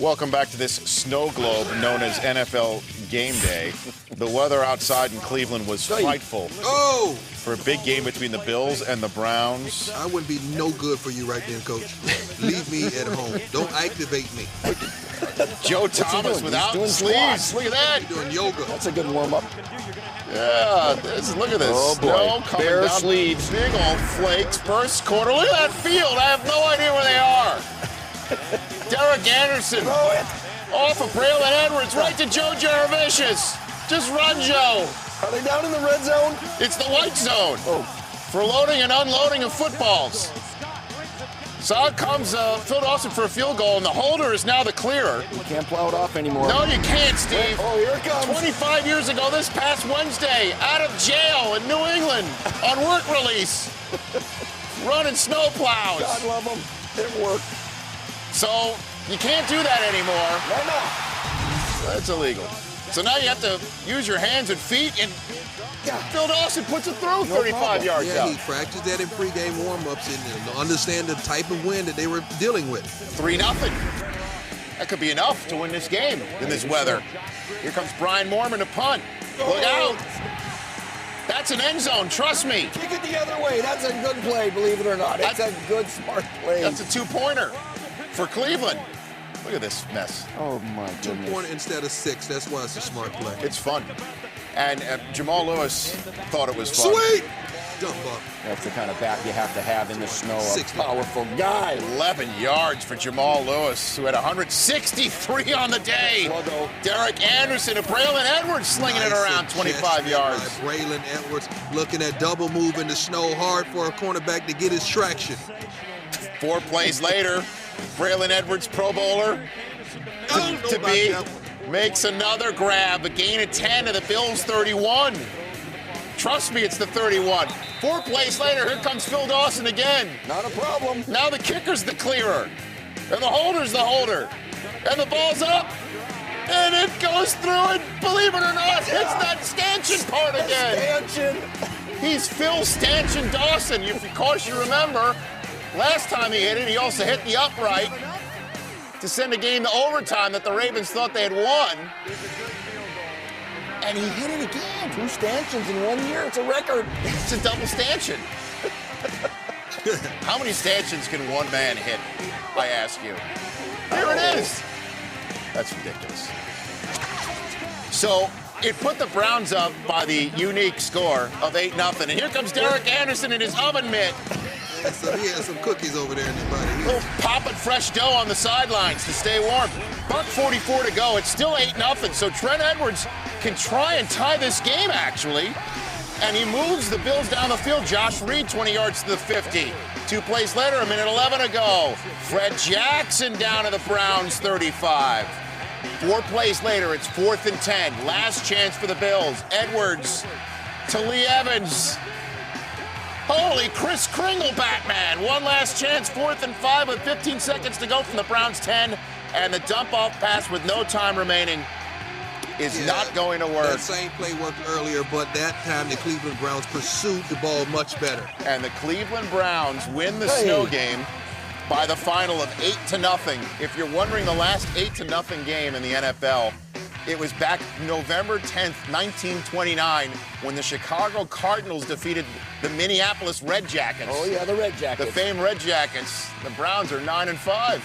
Welcome back to this snow globe known as NFL Game Day. The weather outside in Cleveland was frightful. Oh! For a big game between the Bills and the Browns. I wouldn't be no good for you right then, Coach. Leave me at home. Don't activate me. Joe Thomas without sleeves. Look at that. You're doing yoga. That's a good warm-up. Yeah, look at this. Oh, boy. Snow coming Bare down. sleeves. Big old flakes. First quarter. Look at that field. I have no idea where they are. Derek Anderson. Throw it. Off of Braylon Edwards. Right to Joe Jaravicius. Just run, Joe. Are they down in the red zone? It's the white zone. Oh. For loading and unloading of footballs. So out comes Phil Dawson for a field goal, and the holder is now the clearer. You can't plow it off anymore. No, you can't, Steve. Oh, here it comes. 25 years ago this past Wednesday, out of jail in New England on work release, running snow plows. God love them. It worked. So you can't do that anymore. Why not? That's illegal. So now you have to use your hands and feet, and Phil Dawson puts it through 35 yards Yeah, out. he practiced that in pregame warm-ups and understand the type of wind that they were dealing with. 3-0. That could be enough to win this game in this weather. Here comes Brian Moorman to punt. Look out. That's an end zone, trust me. Kick it the other way. That's a good play, believe it or not. It's a good, smart play. That's a two-pointer for Cleveland. Look at this mess. Oh, my goodness. 2-point instead of 6. That's why it's a smart play. It's fun. And Jamal Lewis thought it was fun. Sweet! Dump up. That's the kind of bat you have to have in the snow. A 60. powerful guy. 11 yards for Jamal Lewis, who had 163 on the day. Sluggo. Derek Anderson and Braylon Edwards slinging it around 25 yards. By Braylon Edwards looking at double move in the snow, hard for a cornerback to get his traction. 4 plays later, Braylon Edwards, Pro Bowler, to be, makes another grab, a gain of 10 to the Bills' 31. Trust me, it's the 31. 4 plays later, here comes Phil Dawson again. Not a problem. Now the kicker's the clearer, and the holder's the holder, and the ball's up, and it goes through, and believe it or not, hits that stanchion part again. Stanchion. He's Phil Stanchion Dawson. If of course you remember, last time he hit it, he also hit the upright to send a game to overtime that the Ravens thought they had won. And he hit it again. 2 stanchions in 1 year. It's a record. It's a double stanchion. How many stanchions can one man hit, I ask you? Here it is. That's ridiculous. So it put the Browns up by the unique score of 8-0. And here comes Derek Anderson in his oven mitt. So he has some cookies over there in his body. Little popping fresh dough on the sidelines to stay warm. $1:44 to go. It's still 8-0. So Trent Edwards can try and tie this game, actually. And he moves the Bills down the field. Josh Reed, 20 yards to the 50. 2 plays later, 1:11 to go. Fred Jackson down to the Browns' 35. 4 plays later, it's 4th and 10. Last chance for the Bills. Edwards to Lee Evans. Holy Chris Kringle, Batman. One last chance, 4th and 5 with 15 seconds to go from the Browns' 10. And the dump-off pass with no time remaining is not going to work. That same play worked earlier, but that time the Cleveland Browns pursued the ball much better. And the Cleveland Browns win the snow game by the final of 8-0. If you're wondering the last 8-0 game in the NFL, it was back November 10th, 1929, when the Chicago Cardinals defeated the Minneapolis Red Jackets. Oh, yeah, the Red Jackets. The famed Red Jackets. The Browns are 9-5.